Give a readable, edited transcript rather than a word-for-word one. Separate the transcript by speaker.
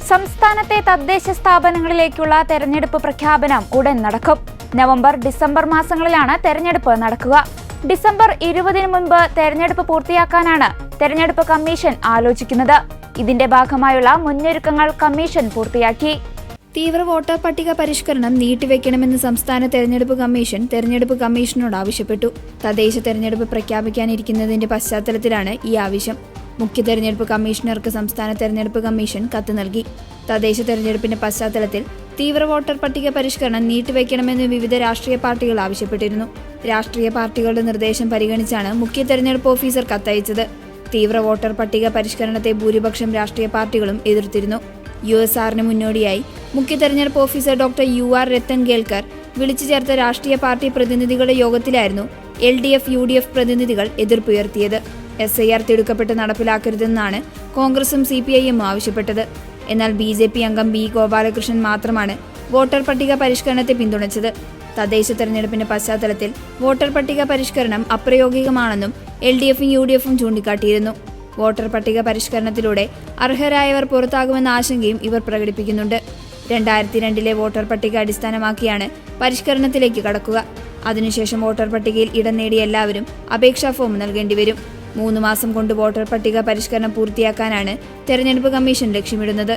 Speaker 1: സംസ്ഥാനത്തെ തദ്ദേശ സ്ഥാപനങ്ങളിലേക്കുള്ള തെരഞ്ഞെടുപ്പ് പ്രഖ്യാപനം ഉടൻ നടക്കും. നവംബർ, ഡിസംബർ മാസങ്ങളിലാണ് തെരഞ്ഞെടുപ്പ് നടക്കുക. ഡിസംബർ 20-ന് മുൻപ് തെരഞ്ഞെടുപ്പ് പൂർത്തിയാക്കാനാണ് തെരഞ്ഞെടുപ്പ് കമ്മീഷൻ ആലോചിക്കുന്നത്. ഇതിന്റെ ഭാഗമായുള്ള മുന്നൊരുക്കങ്ങൾ കമ്മീഷൻ പൂർത്തിയാക്കി.
Speaker 2: തീവ്ര വോട്ടർ പട്ടിക പരിഷ്കരണം നീട്ടിവെക്കണമെന്ന് സംസ്ഥാന തെരഞ്ഞെടുപ്പ് കമ്മീഷൻ തെരഞ്ഞെടുപ്പ് കമ്മീഷനോട് ആവശ്യപ്പെട്ടു. തദ്ദേശ തെരഞ്ഞെടുപ്പ് പ്രഖ്യാപിക്കാനിരിക്കുന്നതിന്റെ പശ്ചാത്തലത്തിലാണ് ഈ ആവശ്യം. മുഖ്യ തെരഞ്ഞെടുപ്പ് കമ്മീഷണർക്ക് സംസ്ഥാന തെരഞ്ഞെടുപ്പ് കമ്മീഷൻ കത്ത് നൽകി. തദ്ദേശ തെരഞ്ഞെടുപ്പിന്റെ പശ്ചാത്തലത്തിൽ തീവ്ര വോട്ടർ പട്ടിക പരിഷ്കരണം നീട്ടിവെക്കണമെന്ന് വിവിധ രാഷ്ട്രീയ പാർട്ടികൾ ആവശ്യപ്പെട്ടിരുന്നു. രാഷ്ട്രീയ പാർട്ടികളുടെ നിർദ്ദേശം പരിഗണിച്ചാണ് മുഖ്യ തെരഞ്ഞെടുപ്പ് ഓഫീസർ കത്തയച്ചത്. തീവ്ര വോട്ടർ പട്ടിക പരിഷ്കരണത്തെ ഭൂരിപക്ഷം രാഷ്ട്രീയ പാർട്ടികളും എതിർത്തിരുന്നു. USRന് മുന്നോടിയായി മുഖ്യ തെരഞ്ഞെടുപ്പ് ഓഫീസർ ഡോക്ടർ UR രത്തൻഗേൽക്കർ വിളിച്ചു ചേർത്ത രാഷ്ട്രീയ പാർട്ടി പ്രതിനിധികളുടെ യോഗത്തിലായിരുന്നു LDF UDF പ്രതിനിധികൾ എതിർപ്പുയർത്തിയത്. SIR തിടുക്കപ്പെട്ട് നടപ്പിലാക്കരുതെന്നാണ് കോൺഗ്രസും CPIM ആവശ്യപ്പെട്ടത്. എന്നാൽ BJP അംഗം B ഗോപാലകൃഷ്ണൻ മാത്രമാണ് വോട്ടർ പട്ടിക പരിഷ്കരണത്തെ പിന്തുണച്ചത്. തദ്ദേശ തെരഞ്ഞെടുപ്പിന്റെ പശ്ചാത്തലത്തിൽ വോട്ടർ പട്ടിക പരിഷ്കരണം അപ്രായോഗികമാണെന്നും LDFും UDFും ചൂണ്ടിക്കാട്ടിയിരുന്നു. വോട്ടർ പട്ടിക പരിഷ്കരണത്തിലൂടെ അർഹരായവർ പുറത്താകുമെന്ന ആശങ്കയും ഇവർ പ്രകടിപ്പിക്കുന്നുണ്ട്. 2002-ലെ വോട്ടർ പട്ടിക അടിസ്ഥാനമാക്കിയാണ് പരിഷ്കരണത്തിലേക്ക് കടക്കുക. അതിനുശേഷം വോട്ടർ പട്ടികയിൽ ഇടം നേടിയ എല്ലാവരും അപേക്ഷാ ഫോം നൽകേണ്ടി വരും. 3 മാസം കൊണ്ട് വോട്ടർ പട്ടിക പരിഷ്കരണം പൂർത്തിയാക്കാനാണ് തെരഞ്ഞെടുപ്പ് കമ്മീഷൻ ലക്ഷ്യമിടുന്നത്.